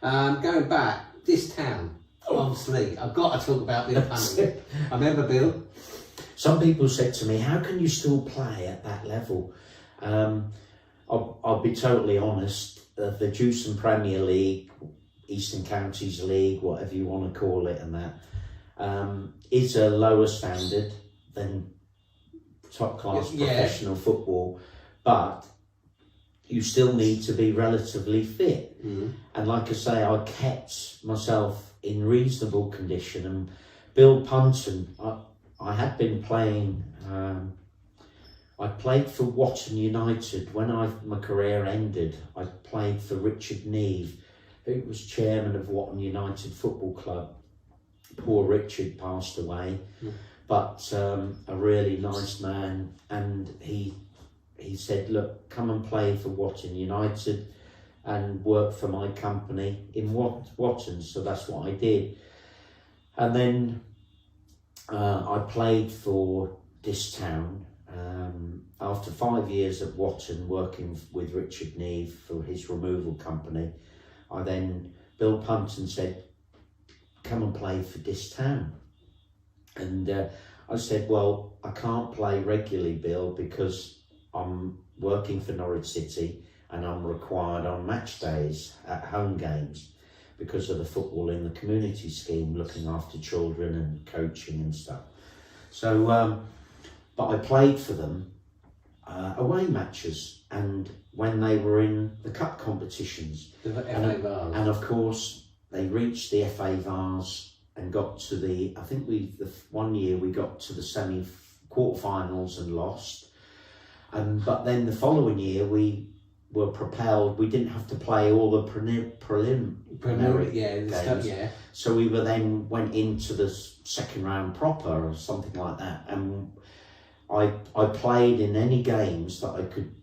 Going back, this town, obviously, I've got to talk about Bill Punting. I remember Bill. Some people said to me, how can you still play at that level? I'll be totally honest, the Dewson Premier League, Eastern Counties League, whatever you want to call it, and that is a lower standard than top class professional football, but you still need to be relatively fit. And like I say, I kept myself in reasonable condition. And Bill Punton, I had been playing, I played for Watton United. When my career ended, I played for Richard Neve, who was chairman of Watton United Football Club. Poor Richard passed away, but a really nice man. And he said, look, come and play for Watton United and work for my company in Watton. So that's what I did. And then I played for this town. After 5 years at Watton, working with Richard Neve for his removal company, Bill Punton said, come and play for this town. And I said, well, I can't play regularly, Bill, because I'm working for Norwich City and I'm required on match days at home games because of the football in the community scheme, looking after children and coaching and stuff. So, but I played for them away matches, and when they were in the cup competitions, and of course they reached the FA Vars and got to the 1 year we got to the quarterfinals and lost, but then the following year we were propelled. We didn't have to play all the preliminary games, so we went into the second round proper or something like that, and I played in any games that I could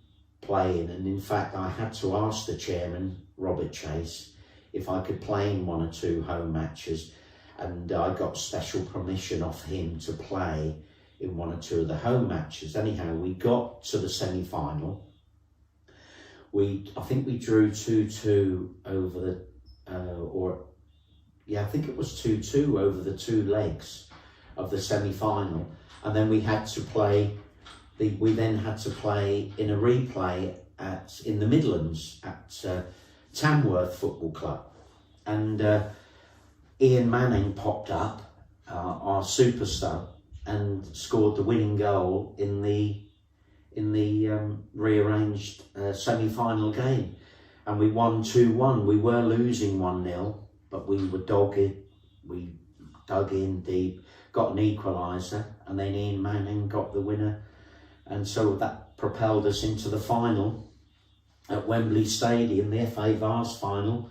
play in, and in fact I had to ask the chairman, Robert Chase, if I could play in 1 or 2 home matches, and I got special permission off him to play in 1 or 2 of the home matches. Anyhow, we got to the semi-final. I think we drew 2-2 over I think it was 2-2 over the 2 legs of the semi-final. And then we had to play, we then had to play in a replay in the Midlands at Tamworth Football Club. And Ian Manning popped up, our superstar, and scored the winning goal in the rearranged semi-final game. And we won 2-1. We were losing 1-0, but we were dogged. We dug in deep, got an equaliser, and then Ian Manning got the winner, and so that propelled us into the final at Wembley Stadium, the FA Vars final,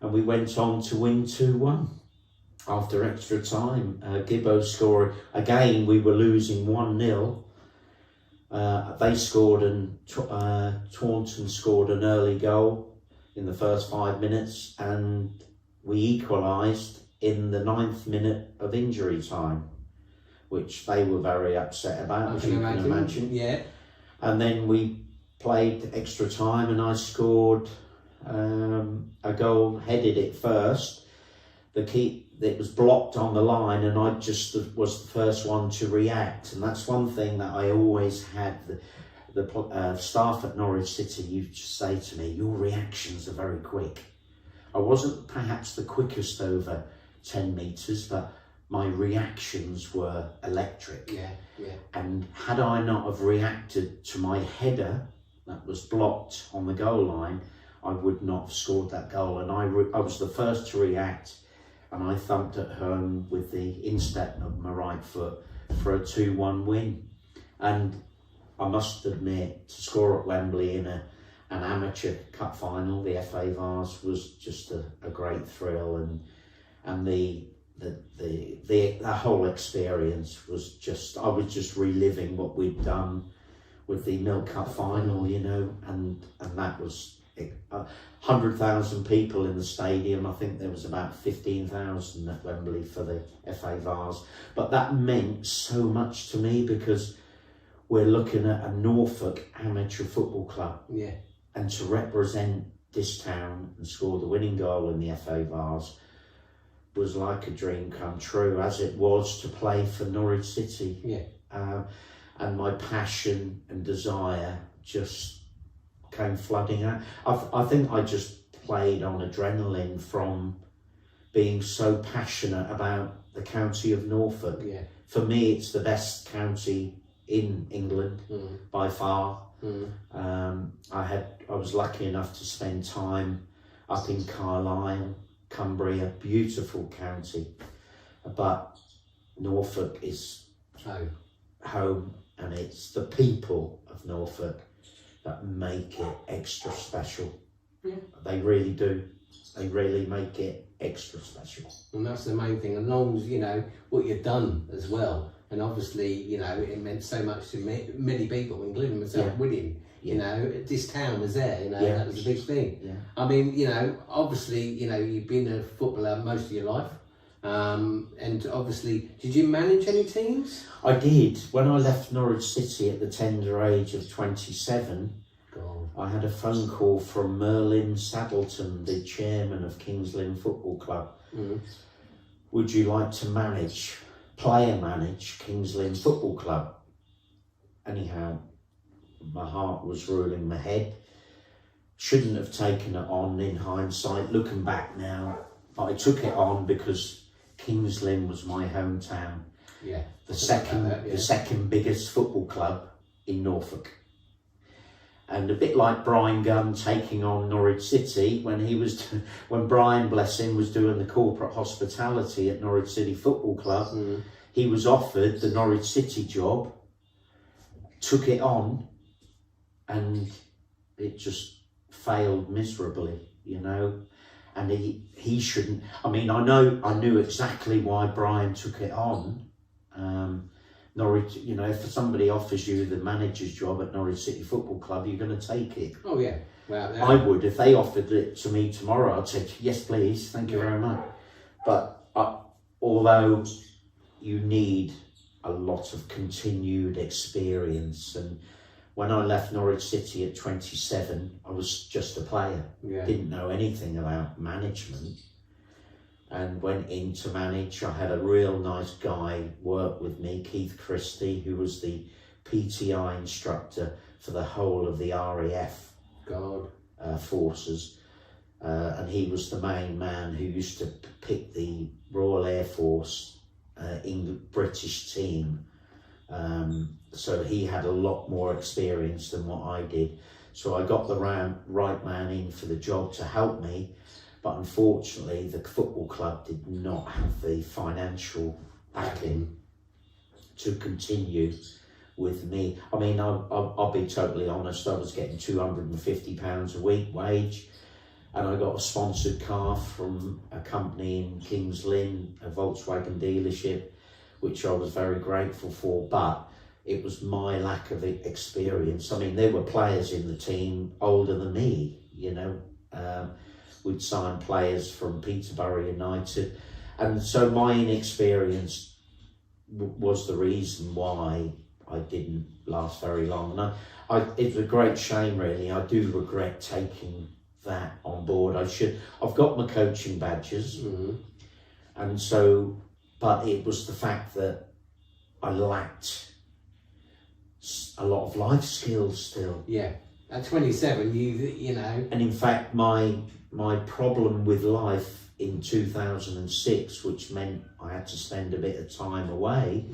and we went on to win 2-1 after extra time. Gibbo scored again. We were losing 1-0. They scored, and Taunton scored an early goal in the first 5 minutes, and we equalised in the 9th minute of injury time, which they were very upset about, as you can imagine. Yeah. And then we played extra time, and I scored a goal, headed it first. It was blocked on the line, and I just was the first one to react. And that's one thing that I always had. The staff at Norwich City used to say to me, your reactions are very quick. I wasn't perhaps the quickest over 10 metres, but my reactions were electric. Yeah. And had I not have reacted to my header that was blocked on the goal line, I would not have scored that goal. And I was the first to react, and I thumped it home with the instep of my right foot for a 2-1 win. And I must admit, to score at Wembley in an amateur cup final, the FA Vars, was just a great thrill, and the whole experience was just, I was just reliving what we'd done with the Milk Cup final, and that was 100,000 people in the stadium. I think there was about 15,000 at Wembley for the FA Vars, but that meant so much to me because we're looking at a Norfolk amateur football club, and to represent this town and score the winning goal in the FA Vase was like a dream come true, as it was to play for Norwich City. Yeah. And my passion and desire just came flooding out. I think I just played on adrenaline from being so passionate about the county of Norfolk. Yeah. For me, it's the best county in England by far. I was lucky enough to spend time up in Carlisle, Cumbria, beautiful county, but Norfolk is home, and it's the people of Norfolk that make it extra special. Yeah. They really do. They really make it extra special. And that's the main thing, as long as you know what you've done as well. And obviously, you know, it meant so much to many people, including myself, winning. You know, this town was there, you know, that was a big thing. Yeah. I mean, you know, obviously, you know, you've been a footballer most of your life. And obviously, did you manage any teams? I did. When I left Norwich City at the tender age of 27, God. I had a phone call from Merlin Saddleton, the chairman of Kings Lynn Football Club. Would you like to player manage Kings Lynn Football Club? Anyhow, my heart was ruling my head. Shouldn't have taken it on in hindsight, looking back now. But I took it on because Kings Lynn was my hometown. Yeah. The second biggest football club in Norfolk. And a bit like Brian Gunn taking on Norwich City when Brian, bless him, was doing the corporate hospitality at Norwich City Football Club, he was offered the Norwich City job, took it on, and it just failed miserably, you know. And he shouldn't. I mean, I knew exactly why Brian took it on. Norwich, you know, if somebody offers you the manager's job at Norwich City Football Club, you're going to take it. Oh yeah, well, I would. If they offered it to me tomorrow, I'd say yes, please, thank you very much. But although you need a lot of continued experience, and when I left Norwich City at 27, I was just a player. Didn't know anything about management. And went in to manage. I had a real nice guy work with me, Keith Christie, who was the PTI instructor for the whole of the RAF forces. And he was the main man who used to pick the Royal Air Force British team. So he had a lot more experience than what I did. So I got the right man in for the job to help me. But unfortunately, the football club did not have the financial backing to continue with me. I mean, I'll be totally honest, I was getting £250 a week wage, and I got a sponsored car from a company in Kings Lynn, a Volkswagen dealership, which I was very grateful for, but it was my lack of experience. I mean, there were players in the team older than me, you know. We'd sign players from Peterborough United, and so my inexperience was the reason why I didn't last very long. And it's a great shame, really. I do regret taking that on board. I've got my coaching badges, and so, but it was the fact that I lacked a lot of life skills still. Yeah, at 27, you know. And in fact, my problem with life in 2006, which meant I had to spend a bit of time away,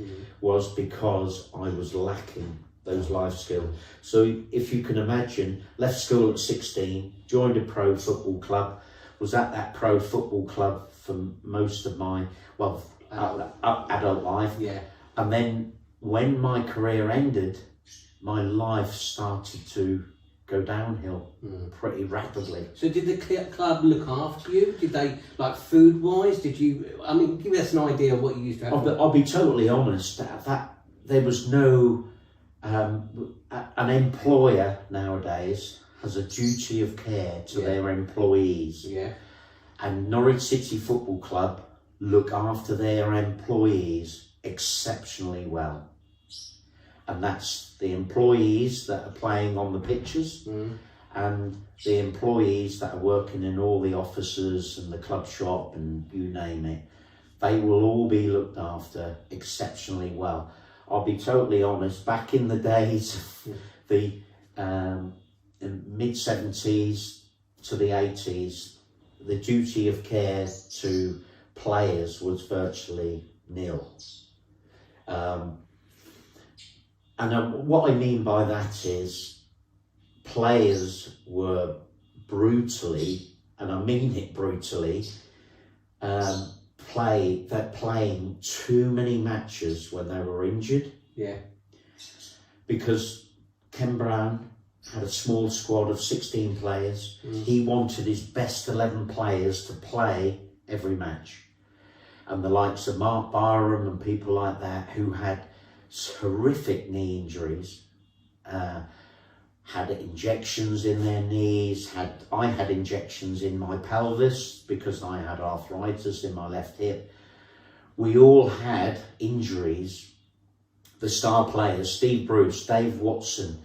was because I was lacking those life skills. So if you can imagine, left school at 16, joined a pro football club, was at that pro football club for most of my, adult life. Yeah. And then when my career ended, my life started to go downhill pretty rapidly. So did the club look after you? Did they, like food wise, give us an idea of what you used to have? I'll be totally honest, that there was no, an employer nowadays has a duty of care to their employees. Yeah. And Norwich City Football Club look after their employees exceptionally well. And that's the employees that are playing on the pitches, and the employees that are working in all the offices and the club shop and you name it, they will all be looked after exceptionally well. I'll be totally honest, back in the days of the mid-70s to the 80s, the duty of care to players was virtually nil. What I mean by that is players were brutally, and I mean it brutally, playing too many matches when they were injured. Yeah. Because Ken Brown had a small squad of 16 players. He wanted his best 11 players to play every match. And the likes of Mark Byram and people like that who had horrific knee injuries, had injections in their knees, I had injections in my pelvis because I had arthritis in my left hip. We all had injuries. The star players, Steve Bruce, Dave Watson,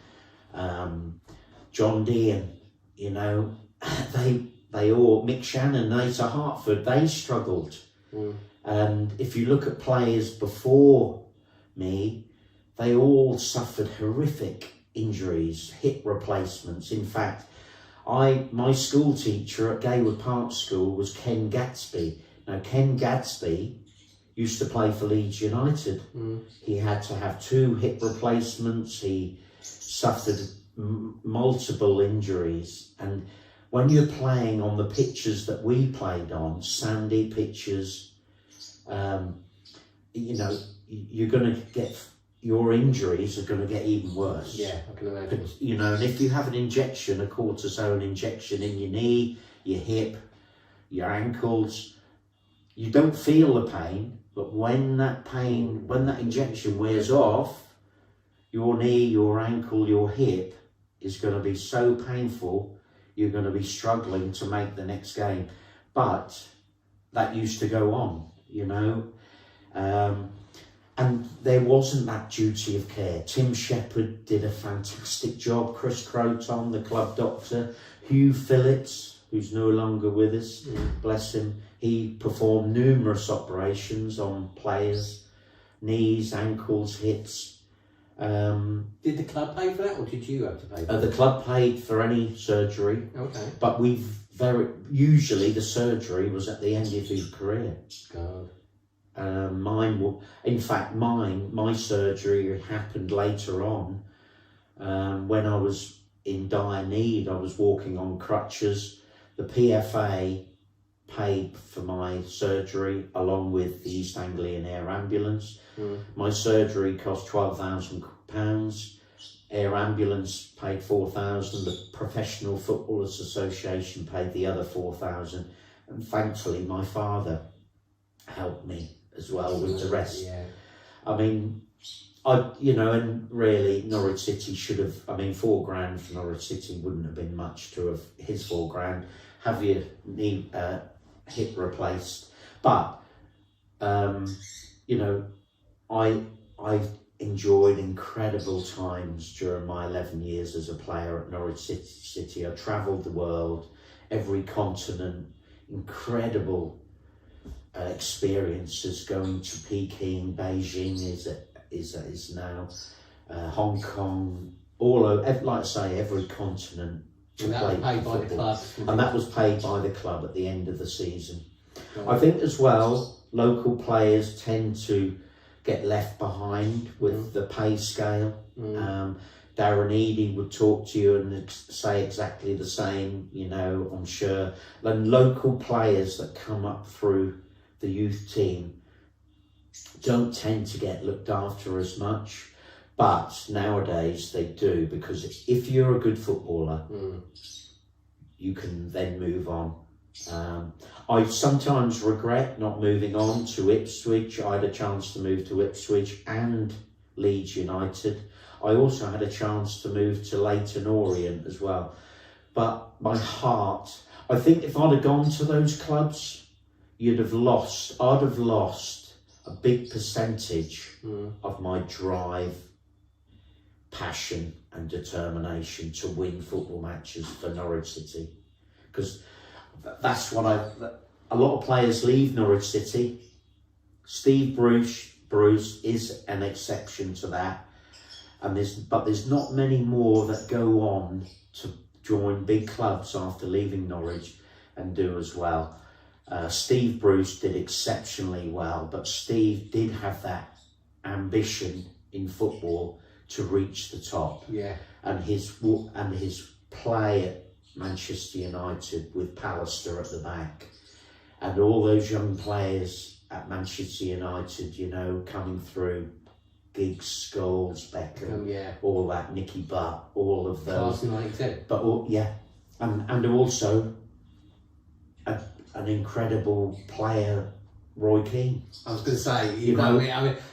John Dean, you know, they all, Mick Shannon, Nate Hartford, they struggled. And if you look at players before me, they all suffered horrific injuries, hip replacements. In fact, my school teacher at Gaywood Park School was Ken Gadsby. Now, Ken Gadsby used to play for Leeds United. He had to have 2 hip replacements. He suffered multiple injuries. And when you're playing on the pitches that we played on, sandy pitches, you know, you're going to get, your injuries are going to get even worse. Yeah, I can imagine. You know, and if you have an injection, a cortisone injection in your knee, your hip, your ankles, you don't feel the pain, but when that injection wears off, your knee, your ankle, your hip is going to be so painful, you're going to be struggling to make the next game. But that used to go on, you know. And there wasn't that duty of care. Tim Shepherd did a fantastic job. Chris Croton, the club doctor. Hugh Phillips, who's no longer with us, bless him. He performed numerous operations on players, knees, ankles, hips. Did the club pay for that, or did you have to pay for it? The club paid for any surgery. Okay. But usually the surgery was at the end of your career. God. My surgery happened later on, when I was in dire need. I was walking on crutches. The PFA paid for my surgery along with the East Anglian Air Ambulance. My surgery cost £12,000. Air Ambulance paid £4,000. The Professional Footballers Association paid the other £4,000. And thankfully my father helped me as well with the rest. Yeah. I mean, and really Norwich City should have, £4,000 for Norwich City wouldn't have been much to have his £4,000. Have your knee, hip replaced. But, I've enjoyed incredible times during my 11 years as a player at Norwich City. I travelled the world, every continent, incredible experiences, going to Peking, Beijing is now, Hong Kong, all over, like I say, every continent. And that was paid by the club. And that was paid by the club at the end of the season. Right. I think as well, local players tend to get left behind with the pay scale. Darren Eady would talk to you and say exactly the same, I'm sure. And local players that come up through the youth team don't tend to get looked after as much, but nowadays they do, because if you're a good footballer, you can then move on. I sometimes regret not moving on to Ipswich. I had a chance to move to Ipswich and Leeds United. I also had a chance to move to Leyton Orient as well. But my heart, I think if I'd have gone to those clubs, I'd have lost a big percentage of my drive, passion and determination to win football matches for Norwich City, because that's what a lot of players leave Norwich City. Steve Bruce is an exception to that, and there's not many more that go on to join big clubs after leaving Norwich and do as well. Steve Bruce did exceptionally well, but Steve did have that ambition in football to reach the top. Yeah. And his play at Manchester United with Pallister at the back, and all those young players at Manchester United, you know, coming through, Giggs, Scholes, Beckham, all that, Nicky Butt, all of those. But and also an incredible player, Roy Keane. I was going to say, you know,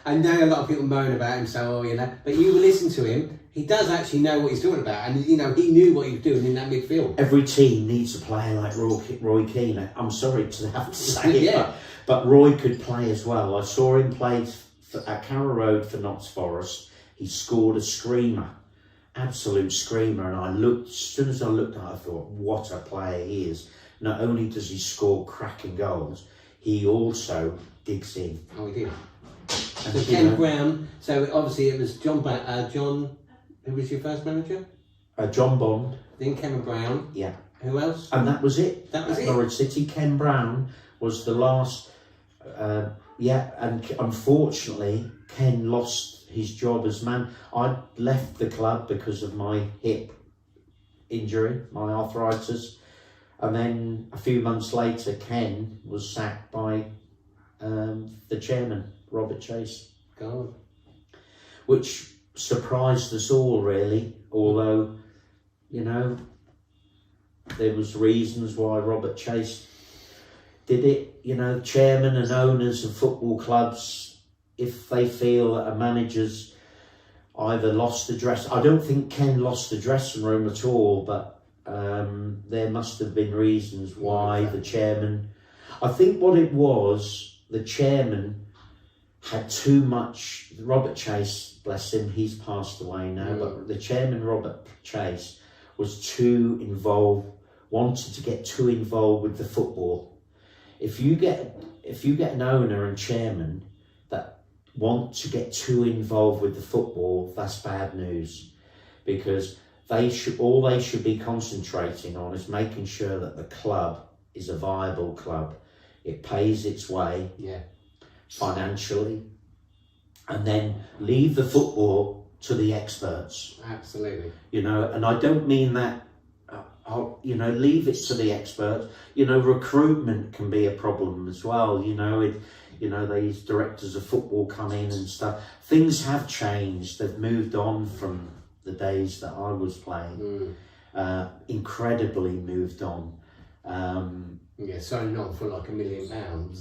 I know a lot of people moan about him, so, you know, but you listen to him, he does actually know what he's talking about, and, you know, he knew what he was doing in that midfield. Every team needs a player like Roy Keane. I'm sorry to have to say it, but Roy could play as well. I saw him play at Carrow Road for Notts Forest. He scored a screamer, absolute screamer, and as soon as I looked at it, I thought, what a player he is. Not only does he score cracking goals, he also digs in. Oh, he did. So Ken Brown, so obviously it was John, who was your first manager? John Bond. Then Ken Brown. Yeah. Who else? And that was it. That was it. Norwich City. Ken Brown was the last, and unfortunately Ken lost his job as man. I left the club because of my hip injury, my arthritis. And then a few months later, Ken was sacked by the chairman, Robert Chase. God. Which surprised us all, really. Although, you know, there was reasons why Robert Chase did it. You know, chairmen and owners of football clubs, if they feel that a manager's either lost the dress... I don't think Ken lost the dressing room at all, but there must have been reasons why the chairman... I think what it was, the chairman had too much... Robert Chase, bless him, he's passed away now, but the chairman, Robert Chase, was too involved, wanted to get too involved with the football. If you get an owner and chairman that want to get too involved with the football, that's bad news, because they should be concentrating on is making sure that the club is a viable club. It pays its way financially, and then leave the football to the experts. Absolutely. You know, and I don't mean that, you know, leave it to the experts. You know, recruitment can be a problem as well. You know, these directors of football come in and stuff. Things have changed. They've moved on from the days that I was playing, incredibly moved on. Signing on for like £1 million, and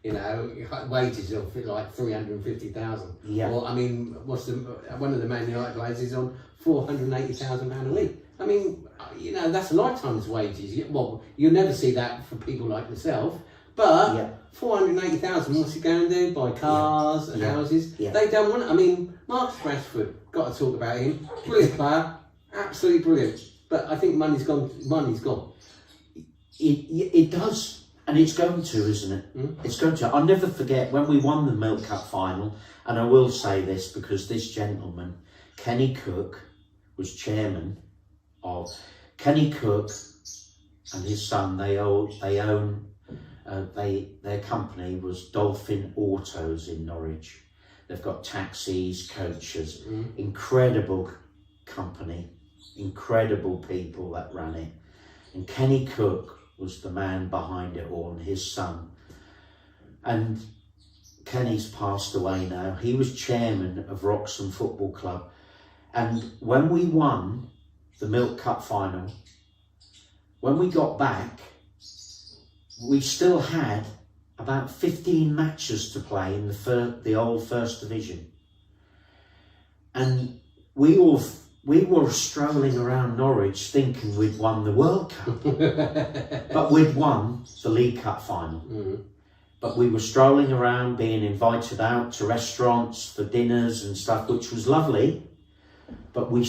you know, wages of like 350,000. Yeah. Or I mean, one of the Man United players is on £480,000 a week. I mean, you know, that's a lifetime's wages. Well, you'll never see that for people like yourself. But 480,000, what's he going to do? Buy cars and houses? Yeah. They don't want it. I mean, Marcus Rashford, got to talk about him. Brilliant player, absolutely brilliant. But I think money's gone. It does, and it's going to, isn't it? It's going to. I'll never forget when we won the Milk Cup final, and I will say this because this gentleman, Kenny Cook, was chairman of Kenny Cook and his son. Their company was Dolphin Autos in Norwich. They've got taxis, coaches, incredible company, incredible people that ran it. And Kenny Cook was the man behind it all, and his son. And Kenny's passed away now. He was chairman of Wroxham Football Club. And when we won the Milk Cup final, when we got back, we still had about 15 matches to play in the old First Division. And we were strolling around Norwich thinking we'd won the World Cup. But we'd won the League Cup final. But we were strolling around, being invited out to restaurants for dinners and stuff, which was lovely. but we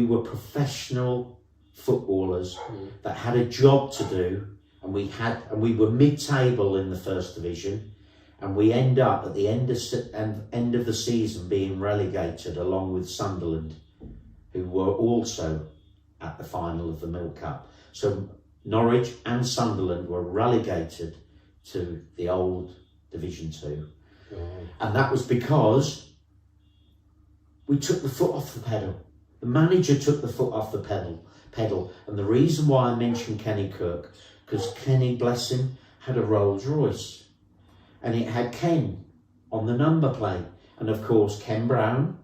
were professional footballers that had a job to do, and we were mid-table in the first division, and we end up at the end of the season being relegated along with Sunderland, who were also at the final of the Milk Cup. So Norwich and Sunderland were relegated to the old Division 2. Oh. And that was because we took the foot off the pedal. The manager took the foot off the pedal. And the reason why I mentioned Kenny Cook, because Kenny, bless him, had a Rolls Royce. And it had Ken on the number plate. And of course, Ken Brown.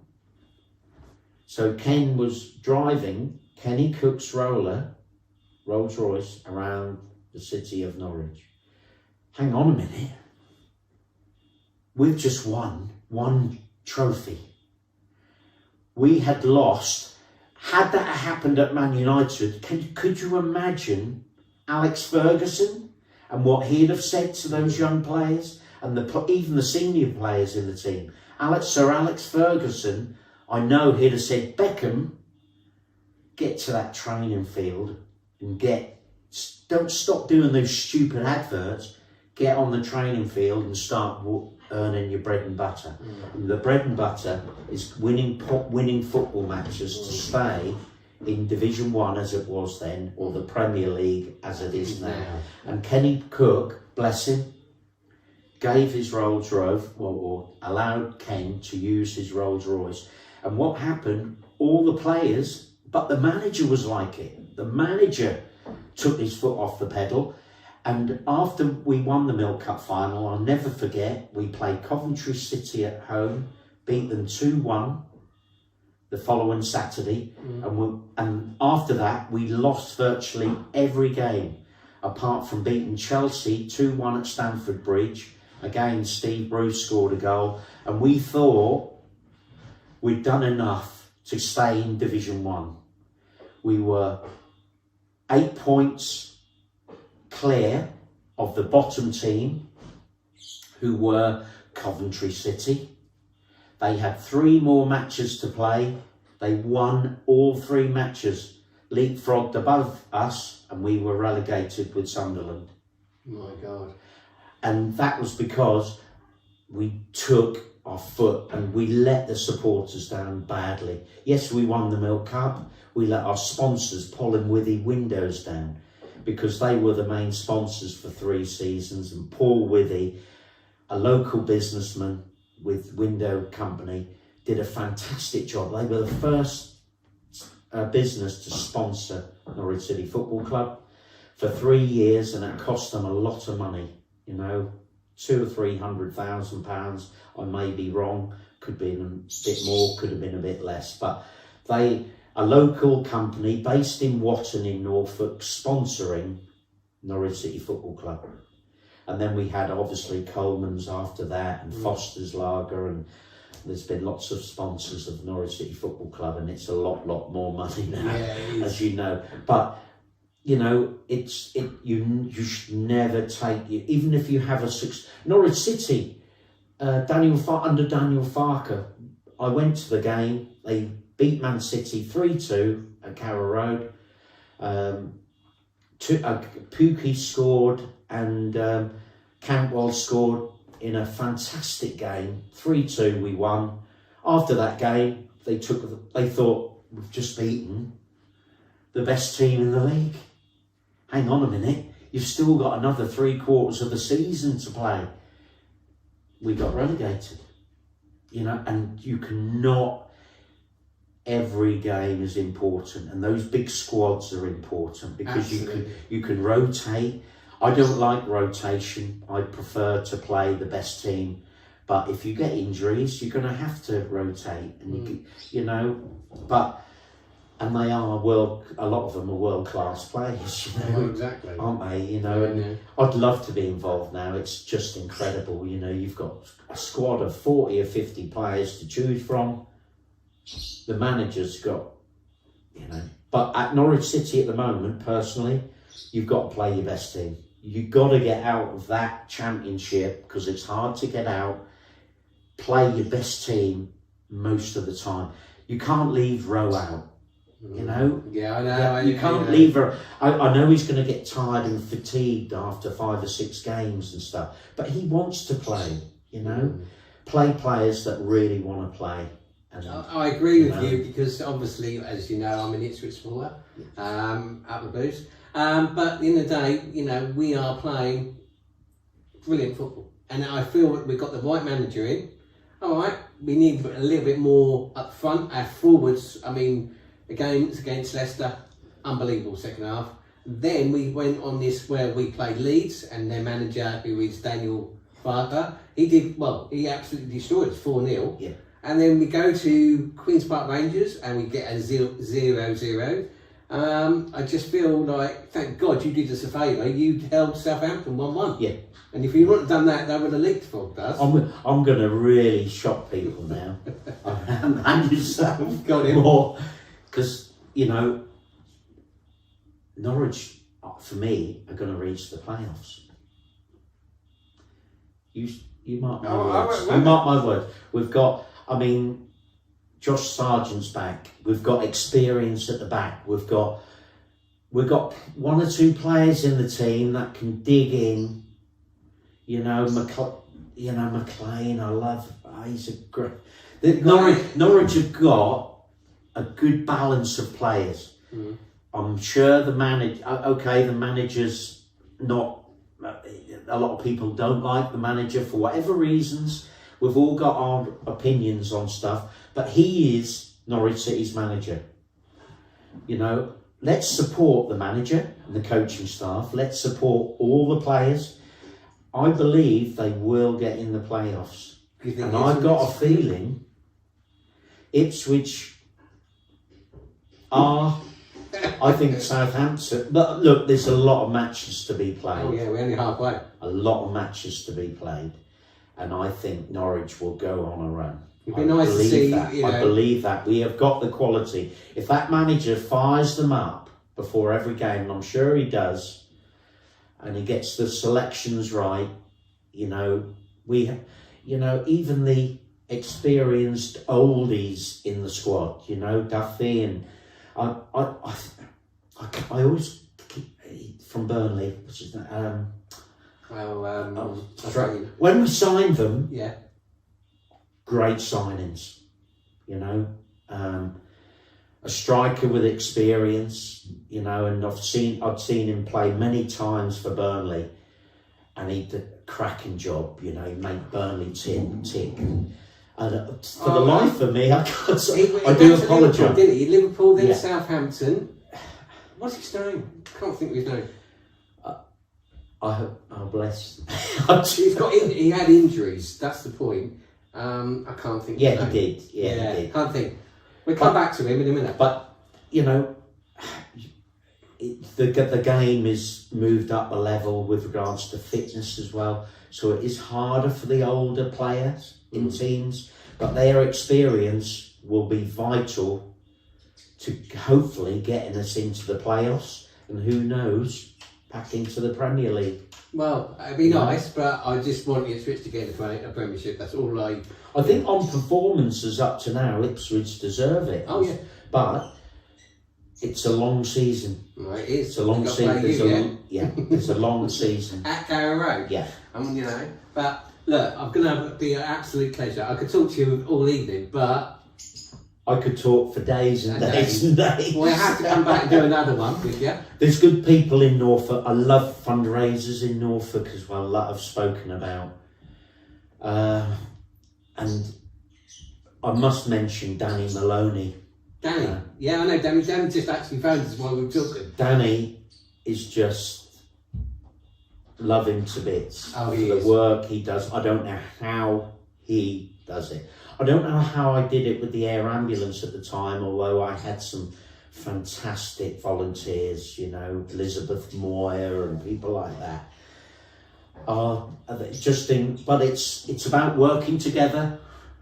So Ken was driving Kenny Cook's Rolls Royce around the city of Norwich. Hang on a minute. We've just won one trophy. We had lost. Had that happened at Man United, could you imagine Alex Ferguson and what he'd have said to those young players and even the senior players in the team? Sir Alex Ferguson, I know he'd have said, Beckham, get to that training field and don't stop doing those stupid adverts. Get on the training field and start earning your bread and butter. And the bread and butter is winning football matches to stay in Division 1 as it was then, or the Premier League as it is now. And Kenny Cook, bless him, gave his Rolls Royce, or allowed Ken to use his Rolls Royce. And what happened, all the players, but the manager was like it. The manager took his foot off the pedal. And after we won the Milk Cup final, I'll never forget, we played Coventry City at home, beat them 2-1 the following Saturday. And after that, we lost virtually every game, apart from beating Chelsea 2-1 at Stamford Bridge. Again, Steve Bruce scored a goal. And we thought we'd done enough to stay in Division 1. We were 8 points clear of the bottom team, who were Coventry City. They had 3 more matches to play. They won all 3 matches, leapfrogged above us, and we were relegated with Sunderland. My God. And that was because we took our foot and we let the supporters down badly. Yes, we won the Milk Cup. We let our sponsors, Paul and Withy Windows, down, because they were the main sponsors for 3 seasons. And Paul Withy, a local businessman with Window Company, did a fantastic job. They were the first business to sponsor Norwich City Football Club for 3 years, and it cost them a lot of money, you know, £200,000 or £300,000. I may be wrong, could be a bit more, could have been a bit less, but a local company based in Watton in Norfolk sponsoring Norwich City Football Club. And then we had obviously Coleman's after that, and Foster's Lager, and there's been lots of sponsors of Norwich City Football Club, and it's a lot more money now, as you know. But you know, you should never take, even if you have Norwich City, under Daniel Farker, I went to the game. They beat Man City 3-2 at Carrow Road. Pukki scored and Cantwell scored in a fantastic game. 3-2 we won. After that game, they thought, we've just beaten the best team in the league. Hang on a minute, you've still got another 3/4 of the season to play. We got relegated, you know, and you cannot, every game is important, and those big squads are important because you can rotate. I don't like rotation. I prefer to play the best team, but if you get injuries, you're going to have to rotate, and you know, and they are a lot of them are world-class players, you know, exactly, aren't they? You know, and I'd love to be involved now. It's just incredible. You know, you've got a squad of 40 or 50 players to choose from. The manager's got, you know, but at Norwich City at the moment, personally, you've got to play your best team. You've got to get out of that championship because it's hard to get out. Play your best team most of the time. you can't leave Rowe out. You know? Yeah, I know. You can't leave her. I know he's going to get tired and fatigued after 5 or 6 games and stuff, but he wants to play, you know? Play players that really want to play. And, I agree with you because obviously, as you know, I'm an Ipswich supporter, at the Blues. But at the end of the day, you know, we are playing brilliant football. And I feel that we've got the right manager in. All right, we need a little bit more up front. Our forwards, I mean, the games against Leicester, unbelievable second half. Then we went on this where we played Leeds and their manager, who is Daniel Farker, he did, well, he absolutely destroyed us 4-0. Yeah. And then we go to Queen's Park Rangers and we get a 0-0. I just feel like, thank God you did us a favour, you held Southampton 1-1. Yeah. And if you wouldn't have done that, they would have leaked for us. I'm going to really shock people now. And yourself. Got him. More. Because, you know, Norwich, for me, are going to reach the playoffs. You mark my words. You mark my words. We've got, I mean, Josh Sargent's back. We've got experience at the back. We've got 1 or 2 players in the team that can dig in. You know, McLean, I love. He's a great. Norwich have got a good balance of players. I'm sure the manager's not. A lot of people don't like the manager for whatever reasons. We've all got our opinions on stuff, but he is Norwich City's manager. You know, let's support the manager and the coaching staff. Let's support all the players. I believe they will get in the playoffs. And I've got a feeling Ipswich are, I think Southampton, but look, there's a lot of matches to be played. Oh yeah, we're only halfway. A lot of matches to be played. And I think Norwich will go on a run. It'd be nice to see, you know. I believe that. We have got the quality. If that manager fires them up before every game, and I'm sure he does, and he gets the selections right, you know, even the experienced oldies in the squad, you know, Duffy, and I always keep, from Burnley, which is when we signed them, great signings, you know, a striker with experience, you know, and I've seen him play many times for Burnley, and he did a cracking job, you know, he made Burnley tick. And for the life of me, I do apologise. Didn't he? Liverpool, then Southampton. What's his name? Can't think of his name. Oh, bless. He had injuries. That's the point. I can't think. Yeah, he did. Yeah, he did. Can't think. We'll come back to him in a minute. But you know, the game is moved up a level with regards to fitness as well. So it is harder for the older players in teams, but their experience will be vital to hopefully getting us into the playoffs, and who knows, back into the Premier League. Well, it'd be nice, but I just want Ipswich to get a Premiership. That's all I think on performances up to now, Ipswich deserve it. Oh yeah, but it's a long season. Right, it is. It's a long season. It's a long season. At Carrow Road. Yeah. You know, but look, I'm going to be an absolute pleasure. I could talk to you all evening, but I could talk for days and days and days. We'll have to come back and do another one with you. There's good people in Norfolk. I love fundraisers in Norfolk as well, that I've spoken about. And I must mention Danny Maloney. Danny? Yeah, I know Danny. Danny just actually phoned us while we were talking. Danny is just... love him to bits. Oh, for the work he does. I don't know how he does it. I don't know how I did it with the air ambulance at the time, although I had some fantastic volunteers, you know, Elizabeth Moyer and people like that. But it's about working together.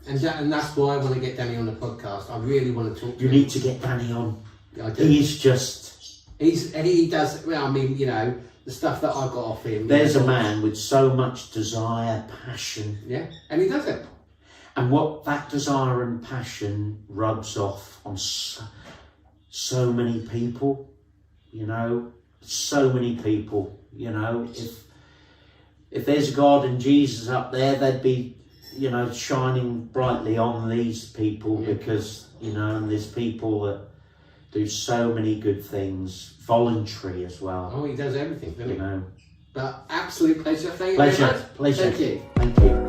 And that's why I want to get Danny on the podcast. I really want to talk to him. You need to get Danny on. I do. He does, well, I mean, you know, the stuff that I got off him. There's a man with so much desire, passion. Yeah, and he does it. And what that desire and passion rubs off on so many people, you know, so many people, you know. If there's a God and Jesus up there, they'd be, you know, shining brightly on these people, because, you know, and there's people that do so many good things, voluntary as well. Oh, he does everything, doesn't he? You know. But absolute pleasure. Thank you Pleasure. very much. Pleasure. Thank you. Thank you.